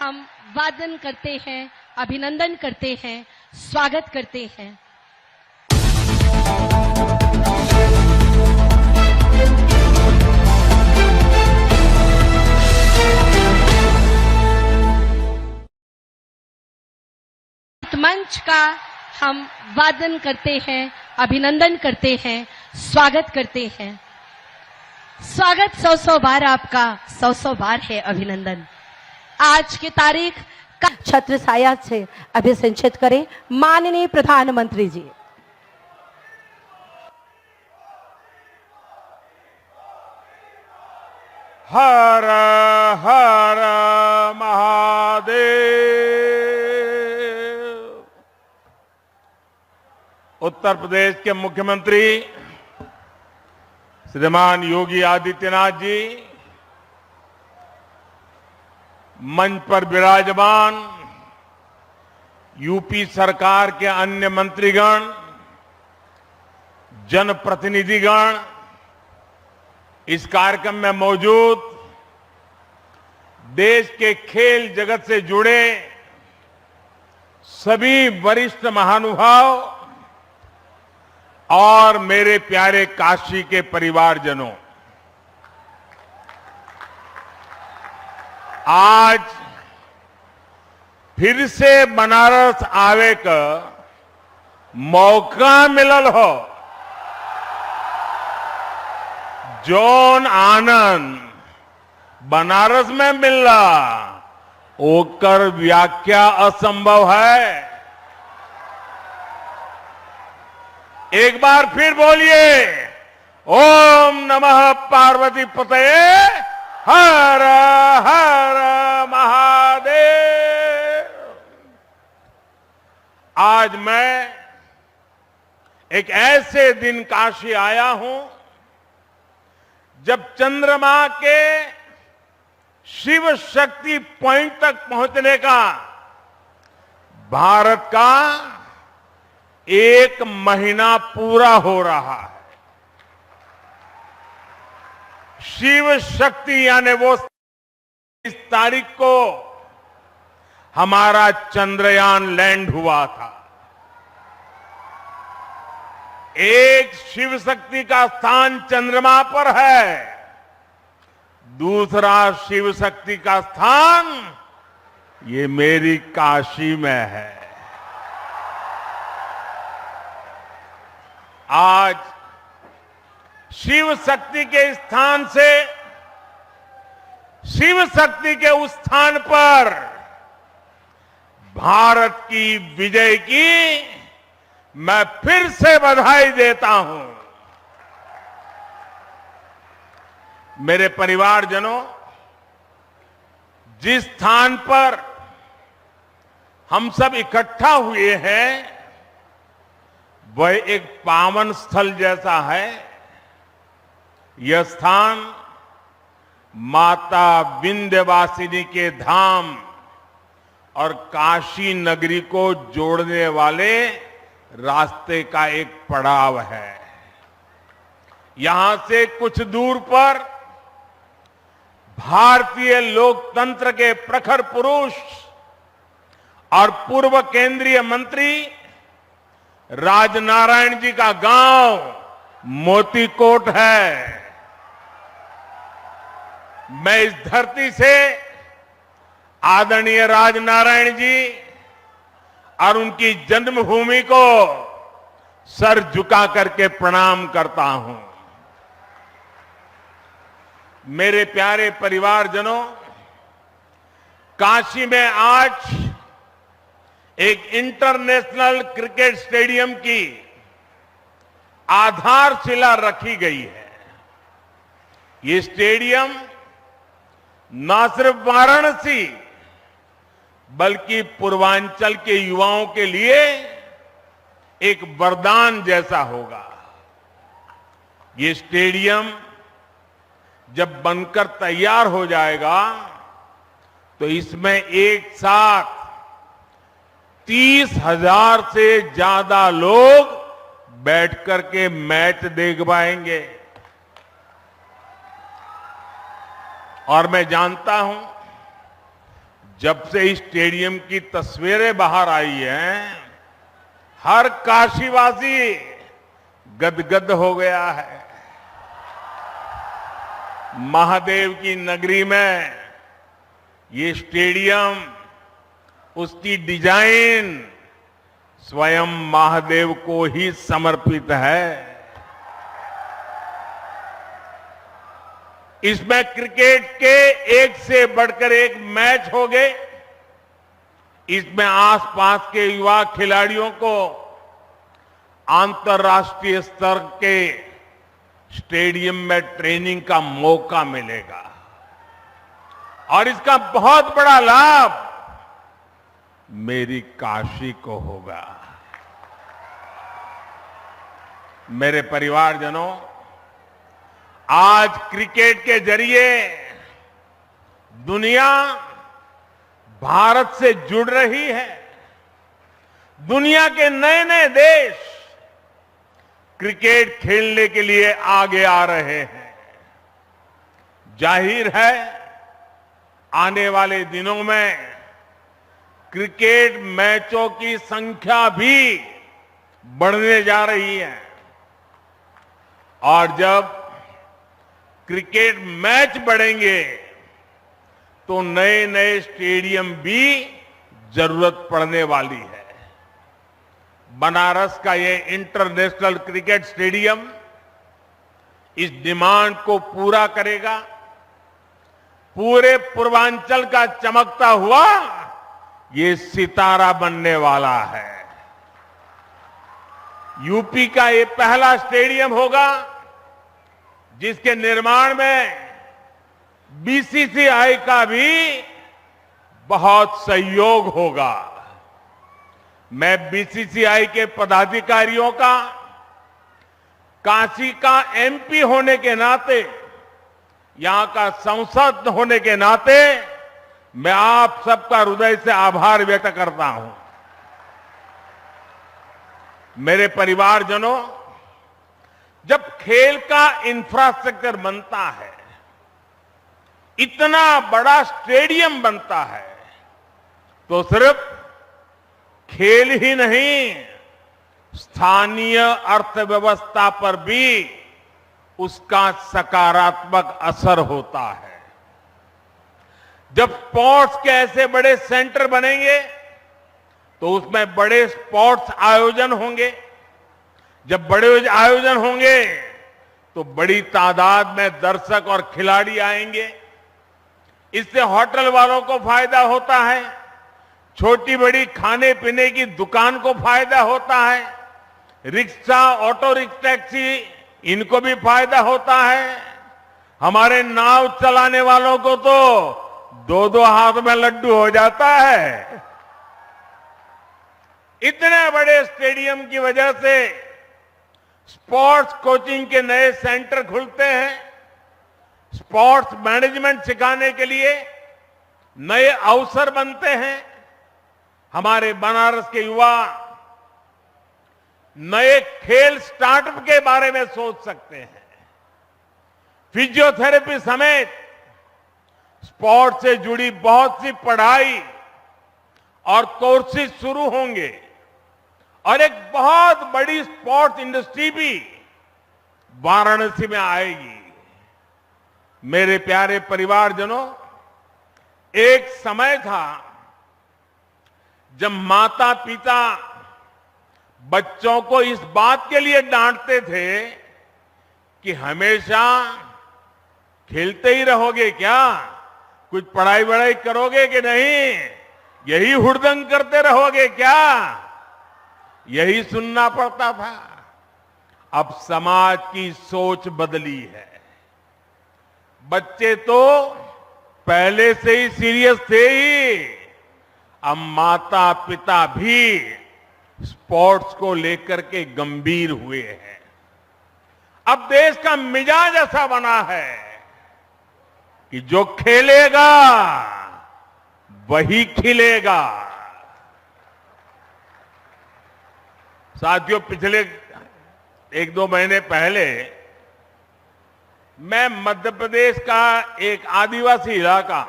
हम वादन करते हैं, अभिनंदन करते हैं, स्वागत करते हैं। मंच का हम वादन करते हैं, अभिनंदन करते हैं, स्वागत करते हैं। स्वागत 100 बार आपका, 100 बार है अभिनंदन। आज की तारीख का छत्र छाया से अभिषेचित करें माननीय प्रधानमंत्री जी। हर हर महादेव। उत्तर प्रदेश के मुख्यमंत्री श्रीमान योगी आदित्यनाथ जी, मंच पर विराजमान यूपी सरकार के अन्य मंत्रीगण, जनप्रतिनिधिगण, इस कार्यक्रम में मौजूद देश के खेल जगत से जुड़े सभी वरिष्ठ महानुभाव और मेरे प्यारे काशी के परिवारजनों, आज फिर से बनारस आवे का मौका मिलल हो। जौन आनंद बनारस में मिलला ओकर व्याख्या असंभव है। एक बार फिर बोलिए, ओम नमः पार्वती पतये हर हर महादेव। आज मैं एक ऐसे दिन काशी आया हूं जब चंद्रमा के शिव शक्ति पॉइंट तक पहुंचने का भारत का 1 महीना पूरा हो रहा है। शिव शक्ति यानी वो इस तारीख को हमारा चंद्रयान लैंड हुआ था। एक शिव शक्ति का स्थान चंद्रमा पर है, दूसरा शिव शक्ति का स्थान ये मेरी काशी में है। आज शिव शक्ति के स्थान से शिव शक्ति के उस स्थान पर भारत की विजय की मैं फिर से बधाई देता हूं। मेरे परिवारजनों, जिस स्थान पर हम सब इकट्ठा हुए हैं वह एक पावन स्थल जैसा है। यह स्थान माता विंध्यवासिनी के धाम और काशी नगरी को जोड़ने वाले रास्ते का एक पड़ाव है। यहां से कुछ दूर पर भारतीय लोकतंत्र के प्रखर पुरुष और पूर्व केंद्रीय मंत्री राजनारायण जी का गांव मोतीकोट है। मैं इस धरती से आदरणीय राजनारायण जी और उनकी जन्मभूमि को सर झुका करके प्रणाम करता हूं। मेरे प्यारे परिवारजनों, काशी में आज एक इंटरनेशनल क्रिकेट स्टेडियम की आधारशिला रखी गई है। ये स्टेडियम न सिर्फ वाराणसी बल्कि पूर्वांचल के युवाओं के लिए एक वरदान जैसा होगा। ये स्टेडियम जब बनकर तैयार हो जाएगा तो इसमें एक साथ 30,000 से ज्यादा लोग बैठ करके मैच देख पाएंगे। और मैं जानता हूं जब से इस स्टेडियम की तस्वीरें बाहर आई हैं, हर काशीवासी गदगद हो गया है। महादेव की नगरी में ये स्टेडियम, उसकी डिजाइन स्वयं महादेव को ही समर्पित है। इसमें क्रिकेट के एक से बढ़कर एक मैच हो गए। इसमें आसपास के युवा खिलाड़ियों को अंतर्राष्ट्रीय स्तर के स्टेडियम में ट्रेनिंग का मौका मिलेगा और इसका बहुत बड़ा लाभ मेरी काशी को होगा। मेरे परिवारजनों, आज क्रिकेट के जरिए दुनिया भारत से जुड़ रही है। दुनिया के नए नए देश क्रिकेट खेलने के लिए आगे आ रहे हैं। जाहिर है, आने वाले दिनों में क्रिकेट मैचों की संख्या भी बढ़ने जा रही है और जब क्रिकेट मैच बढ़ेंगे तो नए नए स्टेडियम भी जरूरत पड़ने वाली है। बनारस का ये इंटरनेशनल क्रिकेट स्टेडियम इस डिमांड को पूरा करेगा। पूरे पूर्वांचल का चमकता हुआ ये सितारा बनने वाला है। यूपी का ये पहला स्टेडियम होगा जिसके निर्माण में बीसीसीआई का भी बहुत सहयोग होगा। मैं बीसीसीआई के पदाधिकारियों का, काशी का एमपी होने के नाते, यहां का सांसद होने के नाते मैं आप सबका हृदय से आभार व्यक्त करता हूं। मेरे परिवारजनों, जब खेल का इंफ्रास्ट्रक्चर बनता है, इतना बड़ा स्टेडियम बनता है, तो सिर्फ खेल ही नहीं, स्थानीय अर्थव्यवस्था पर भी उसका सकारात्मक असर होता है। जब स्पोर्ट्स के ऐसे बड़े सेंटर बनेंगे तो उसमें बड़े स्पोर्ट्स आयोजन होंगे। जब बड़े आयोजन होंगे तो बड़ी तादाद में दर्शक और खिलाड़ी आएंगे। इससे होटल वालों को फायदा होता है, छोटी बड़ी खाने पीने की दुकान को फायदा होता है, रिक्शा, ऑटो रिक्शा, टैक्सी, इनको भी फायदा होता है। हमारे नाव चलाने वालों को तो दो दो हाथ में लड्डू हो जाता है। इतने बड़े स्टेडियम की वजह से स्पोर्ट्स कोचिंग के नए सेंटर खुलते हैं। स्पोर्ट्स मैनेजमेंट सिखाने के लिए नए अवसर बनते हैं। हमारे बनारस के युवा नए खेल स्टार्टअप के बारे में सोच सकते हैं। फिजियोथेरेपी समेत स्पोर्ट्स से जुड़ी बहुत सी पढ़ाई और कोर्सेज शुरू होंगे और एक बहुत बड़ी स्पोर्ट्स इंडस्ट्री भी वाराणसी में आएगी। मेरे प्यारे परिवारजनों, एक समय था जब माता पिता बच्चों को इस बात के लिए डांटते थे कि हमेशा खेलते ही रहोगे क्या, कुछ पढ़ाई वढ़ाई करोगे कि नहीं, यही हुड़दंग करते रहोगे क्या, यही सुनना पड़ता था। अब समाज की सोच बदली है। बच्चे तो पहले से ही सीरियस थे ही, अब माता पिता भी स्पोर्ट्स को लेकर के गंभीर हुए हैं। अब देश का मिजाज ऐसा बना है कि जो खेलेगा वही खिलेगा। साथियों, पिछले एक दो महीने पहले मैं मध्य प्रदेश का एक आदिवासी इलाका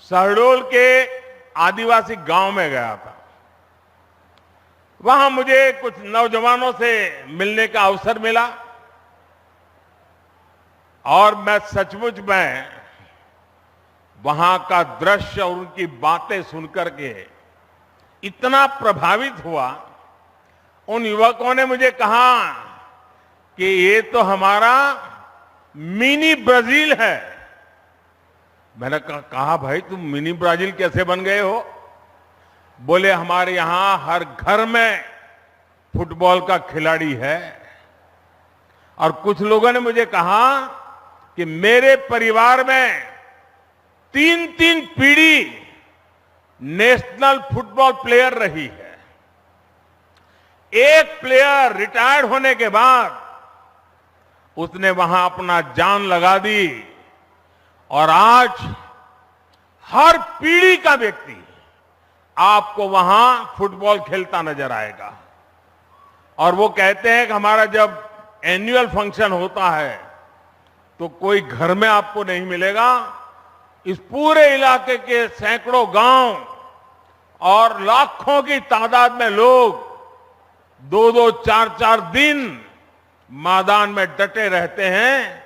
शहडोल के आदिवासी गांव में गया था। वहां मुझे कुछ नौजवानों से मिलने का अवसर मिला और मैं सचमुच में वहां का दृश्य और उनकी बातें सुनकर के इतना प्रभावित हुआ। उन युवकों ने मुझे कहा कि ये तो हमारा मिनी ब्राजील है। मैंने कहा भाई तुम मिनी ब्राजील कैसे बन गए हो? बोले हमारे यहां हर घर में फुटबॉल का खिलाड़ी है। और कुछ लोगों ने मुझे कहा कि मेरे परिवार में 3-3 पीढ़ी नेशनल फुटबॉल प्लेयर रही है। एक प्लेयर रिटायर्ड होने के बाद उसने वहां अपना जान लगा दी और आज हर पीढ़ी का व्यक्ति आपको वहां फुटबॉल खेलता नजर आएगा। और वो कहते हैं कि हमारा जब एनुअल फंक्शन होता है तो कोई घर में आपको नहीं मिलेगा। इस पूरे इलाके के सैकड़ों गांव और लाखों की तादाद में लोग 2-2, 4-4 दिन मैदान में डटे रहते हैं।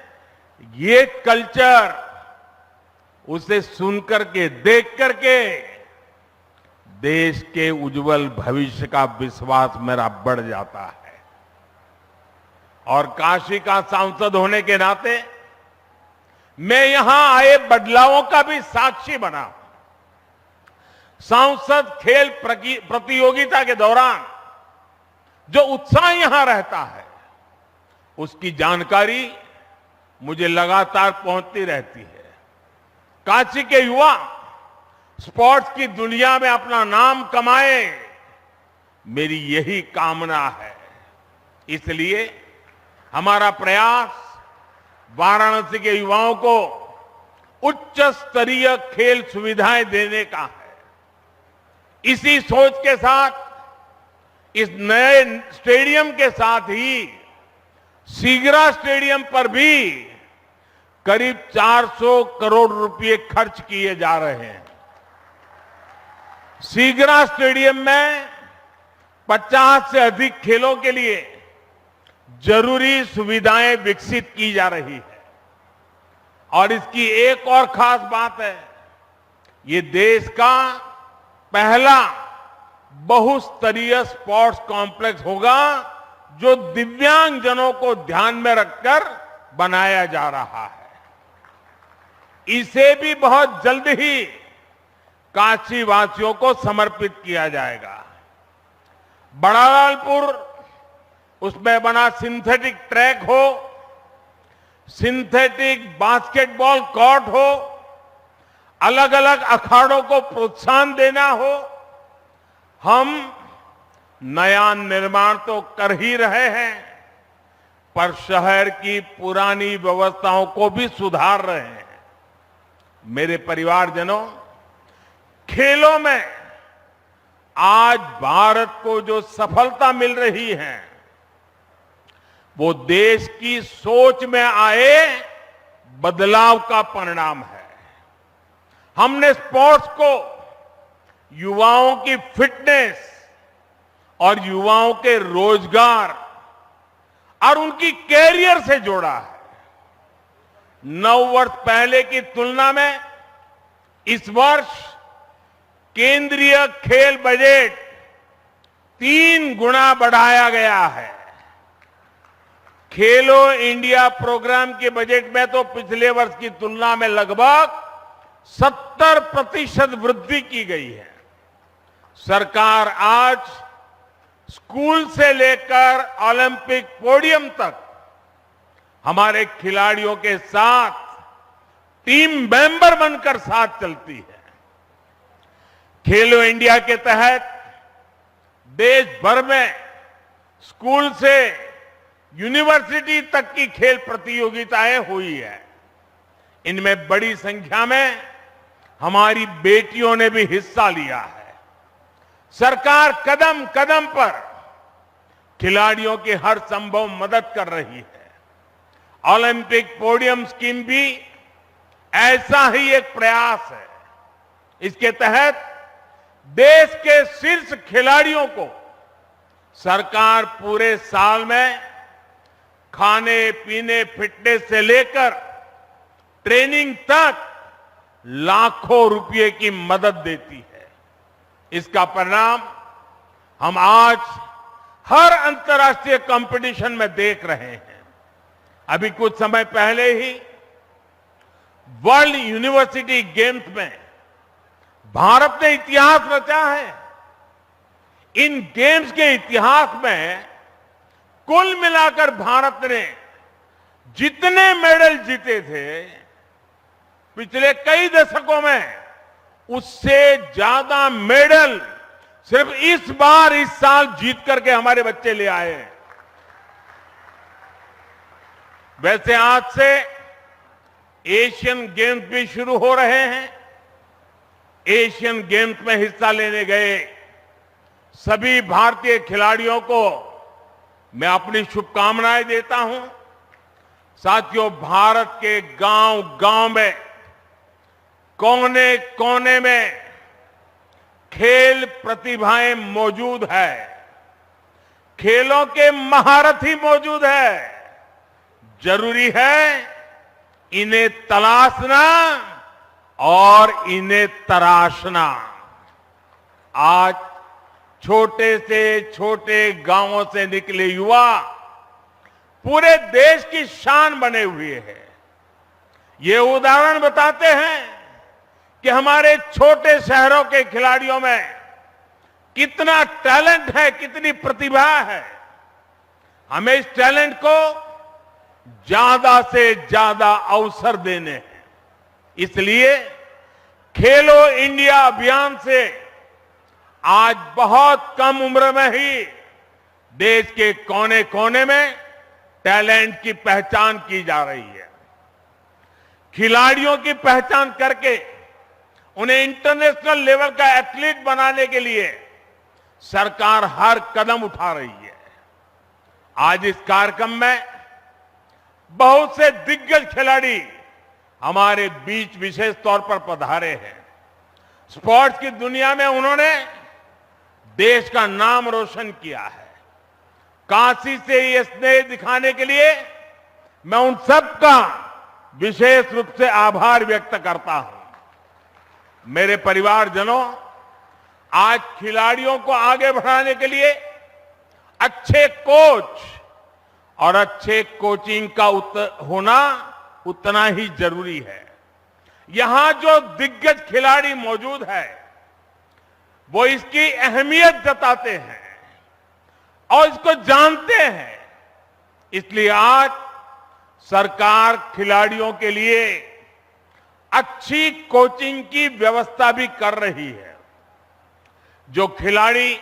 ये कल्चर उसे सुनकर के, देख करके देश के उज्जवल भविष्य का विश्वास मेरा बढ़ जाता है। और काशी का सांसद होने के नाते मैं यहां आए बदलावों का भी साक्षी बना। सांसद खेल प्रतियोगिता के दौरान जो उत्साह यहां रहता है उसकी जानकारी मुझे लगातार पहुंचती रहती है। काशी के युवा स्पोर्ट्स की दुनिया में अपना नाम कमाए, मेरी यही कामना है। इसलिए हमारा प्रयास वाराणसी के युवाओं को उच्च स्तरीय खेल सुविधाएं देने का है। इसी सोच के साथ इस नए स्टेडियम के साथ ही सीगरा स्टेडियम पर भी करीब 400 करोड़ रुपए खर्च किए जा रहे हैं। सीगरा स्टेडियम में 50 से अधिक खेलों के लिए जरूरी सुविधाएं विकसित की जा रही है। और इसकी एक और खास बात है, ये देश का पहला बहुस्तरीय स्पोर्ट्स कॉम्प्लेक्स होगा जो दिव्यांगजनों को ध्यान में रखकर बनाया जा रहा है। इसे भी बहुत जल्द ही काशी वासियों को समर्पित किया जाएगा। बड़ालालपुर, उसमें बना सिंथेटिक ट्रैक हो, सिंथेटिक बास्केटबॉल कोर्ट हो, अलग अलग अखाड़ों को प्रोत्साहन देना हो, हम नया निर्माण तो कर ही रहे हैं पर शहर की पुरानी व्यवस्थाओं को भी सुधार रहे हैं। मेरे परिवारजनों, खेलों में आज भारत को जो सफलता मिल रही है वो देश की सोच में आए बदलाव का परिणाम है। हमने स्पोर्ट्स को युवाओं की फिटनेस और युवाओं के रोजगार और उनकी कैरियर से जोड़ा है। 9 वर्ष पहले की तुलना में इस वर्ष केंद्रीय खेल बजट 3 गुना बढ़ाया गया है। खेलो इंडिया प्रोग्राम के बजट में तो पिछले वर्ष की तुलना में लगभग 70% वृद्धि की गई है। सरकार आज स्कूल से लेकर ओलंपिक पोडियम तक हमारे खिलाड़ियों के साथ टीम मेंबर बनकर साथ चलती है। खेलो इंडिया के तहत देश भर में स्कूल से यूनिवर्सिटी तक की खेल प्रतियोगिताएं हुई है। इनमें बड़ी संख्या में हमारी बेटियों ने भी हिस्सा लिया है। सरकार कदम कदम पर खिलाड़ियों की हर संभव मदद कर रही है। ओलंपिक पोडियम स्कीम भी ऐसा ही एक प्रयास है। इसके तहत देश के शीर्ष खिलाड़ियों को सरकार पूरे साल में खाने पीने फिटनेस से लेकर ट्रेनिंग तक लाखों रुपए की मदद देती है। इसका परिणाम हम आज हर अंतर्राष्ट्रीय कंपटीशन में देख रहे हैं। अभी कुछ समय पहले ही वर्ल्ड यूनिवर्सिटी गेम्स में भारत ने इतिहास रचा है। इन गेम्स के इतिहास में कुल मिलाकर भारत ने जितने मेडल जीते थे पिछले कई दशकों में, उससे ज्यादा मेडल सिर्फ इस साल जीत करके हमारे बच्चे ले आए हैं। वैसे आज से एशियन गेम्स भी शुरू हो रहे हैं। एशियन गेम्स में हिस्सा लेने गए सभी भारतीय खिलाड़ियों को मैं अपनी शुभकामनाएं देता हूं। साथियों, भारत के गांव-गांव में, कोने कोने में खेल प्रतिभाएं मौजूद है। खेलों के महारथी मौजूद है। जरूरी है इन्हें तलाशना और इन्हें तराशना। आज छोटे से छोटे गांवों से निकले युवा पूरे देश की शान बने हुए हैं। ये उदाहरण बताते हैं कि हमारे छोटे शहरों के खिलाड़ियों में कितना टैलेंट है, कितनी प्रतिभा है। हमें इस टैलेंट को ज्यादा से ज्यादा अवसर देने हैं। इसलिए खेलो इंडिया अभियान से आज बहुत कम उम्र में ही देश के कोने कोने में टैलेंट की पहचान की जा रही है। खिलाड़ियों की पहचान करके उन्हें इंटरनेशनल लेवल का एथलीट बनाने के लिए सरकार हर कदम उठा रही है। आज इस कार्यक्रम में बहुत से दिग्गज खिलाड़ी हमारे बीच विशेष तौर पर पधारे हैं। स्पोर्ट्स की दुनिया में उन्होंने देश का नाम रोशन किया है। काशी से ये स्नेह दिखाने के लिए मैं उन सब का विशेष रूप से आभार व्यक्त करता हूं। मेरे परिवारजनों, आज खिलाड़ियों को आगे बढ़ाने के लिए अच्छे कोच और अच्छे कोचिंग का होना उतना ही जरूरी है। यहां जो दिग्गज खिलाड़ी मौजूद है वो इसकी अहमियत जताते हैं और इसको जानते हैं। इसलिए आज सरकार खिलाड़ियों के लिए अच्छी कोचिंग की व्यवस्था भी कर रही है। जो खिलाड़ी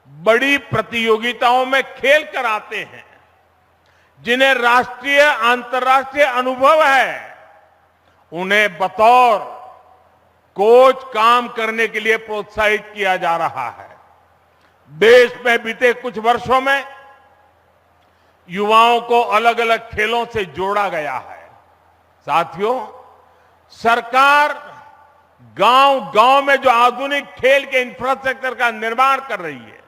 बड़ी प्रतियोगिताओं में खेल कर आते हैं, जिन्हें राष्ट्रीय अंतर्राष्ट्रीय अनुभव है, उन्हें बतौर कोच काम करने के लिए प्रोत्साहित किया जा रहा है। देश में बीते कुछ वर्षों में युवाओं को अलग अलग खेलों से जोड़ा गया है। साथियों, सरकार गांव-गांव में जो आधुनिक खेल के इंफ्रास्ट्रक्चर का निर्माण कर रही है,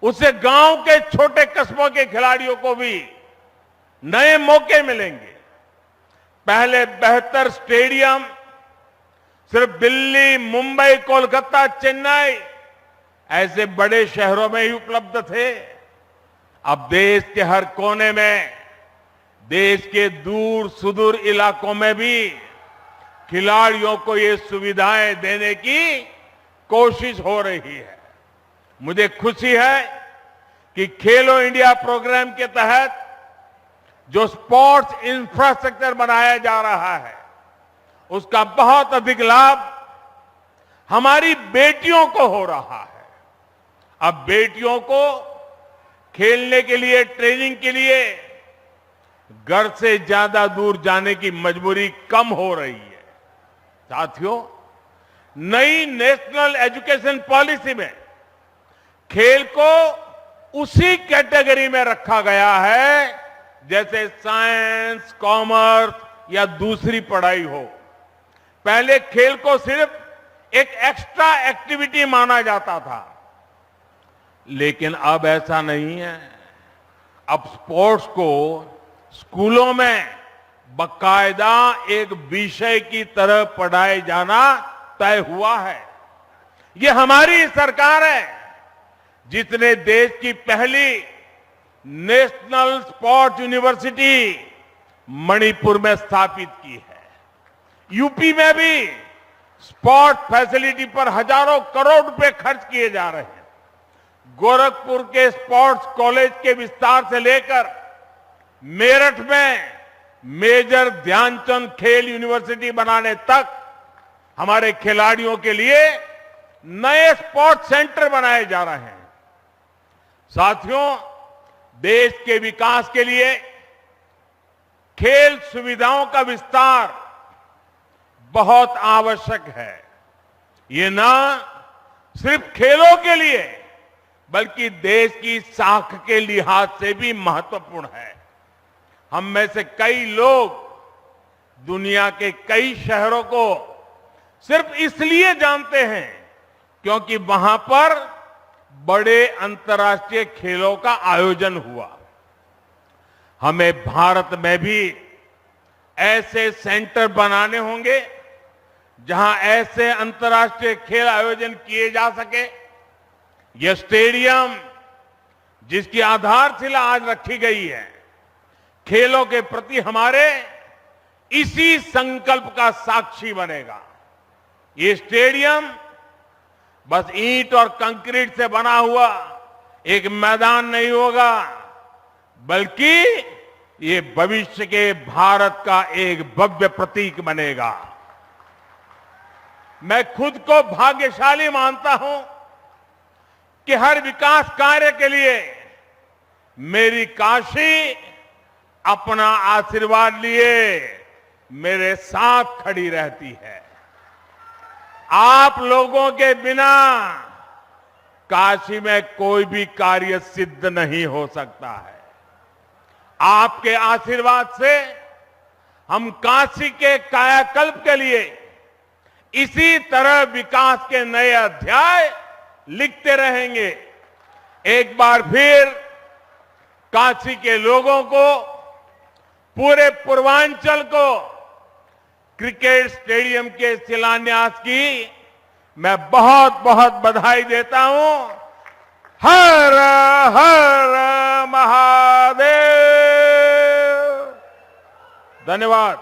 उससे गांव के छोटे कस्बों के खिलाड़ियों को भी नए मौके मिलेंगे। पहले बेहतर स्टेडियम सिर्फ दिल्ली, मुंबई, कोलकाता, चेन्नई ऐसे बड़े शहरों में ही उपलब्ध थे। अब देश के हर कोने में, देश के दूर सुदूर इलाकों में भी खिलाड़ियों को ये सुविधाएं देने की कोशिश हो रही है। मुझे खुशी है कि खेलो इंडिया प्रोग्राम के तहत जो स्पोर्ट्स इंफ्रास्ट्रक्चर बनाया जा रहा है, उसका बहुत अधिक लाभ हमारी बेटियों को हो रहा है। अब बेटियों को खेलने के लिए, ट्रेनिंग के लिए घर से ज्यादा दूर जाने की मजबूरी कम हो रही है। साथियों, नई नेशनल एजुकेशन पॉलिसी में खेल को उसी कैटेगरी में रखा गया है जैसे साइंस, कॉमर्स या दूसरी पढ़ाई हो। पहले खेल को सिर्फ एक एक्स्ट्रा एक्टिविटी माना जाता था। लेकिन अब ऐसा नहीं है। अब स्पोर्ट्स को स्कूलों में बाकायदा एक विषय की तरह पढ़ाए जाना तय हुआ है। ये हमारी सरकार है जिसने देश की पहली नेशनल स्पोर्ट्स यूनिवर्सिटी मणिपुर में स्थापित की है। यूपी में भी स्पोर्ट फैसिलिटी पर हजारों करोड़ रुपए खर्च किए जा रहे हैं। गोरखपुर के स्पोर्ट्स कॉलेज के विस्तार से लेकर मेरठ में मेजर ध्यानचंद खेल यूनिवर्सिटी बनाने तक हमारे खिलाड़ियों के लिए नए स्पोर्ट्स सेंटर बनाए जा रहे हैं। साथियों, देश के विकास के लिए खेल सुविधाओं का विस्तार बहुत आवश्यक है। ये ना सिर्फ खेलों के लिए बल्कि देश की साख के लिहाज से भी महत्वपूर्ण है। हम में से कई लोग दुनिया के कई शहरों को सिर्फ इसलिए जानते हैं क्योंकि वहां पर बड़े अंतर्राष्ट्रीय खेलों का आयोजन हुआ। हमें भारत में भी ऐसे सेंटर बनाने होंगे जहां ऐसे अंतर्राष्ट्रीय खेल आयोजन किए जा सके। यह स्टेडियम जिसकी आधारशिला आज रखी गई है, खेलों के प्रति हमारे इसी संकल्प का साक्षी बनेगा। ये स्टेडियम बस ईंट और कंक्रीट से बना हुआ एक मैदान नहीं होगा, बल्कि ये भविष्य के भारत का एक भव्य प्रतीक बनेगा। मैं खुद को भाग्यशाली मानता हूं कि हर विकास कार्य के लिए मेरी काशी अपना आशीर्वाद लिए मेरे साथ खड़ी रहती है। आप लोगों के बिना काशी में कोई भी कार्य सिद्ध नहीं हो सकता है। आपके आशीर्वाद से हम काशी के कायाकल्प के लिए इसी तरह विकास के नए अध्याय लिखते रहेंगे। एक बार फिर काशी के लोगों को, पूरे पूर्वांचल को क्रिकेट स्टेडियम के शिलान्यास की मैं बहुत बहुत बधाई देता हूं। हर हर महादेव। धन्यवाद।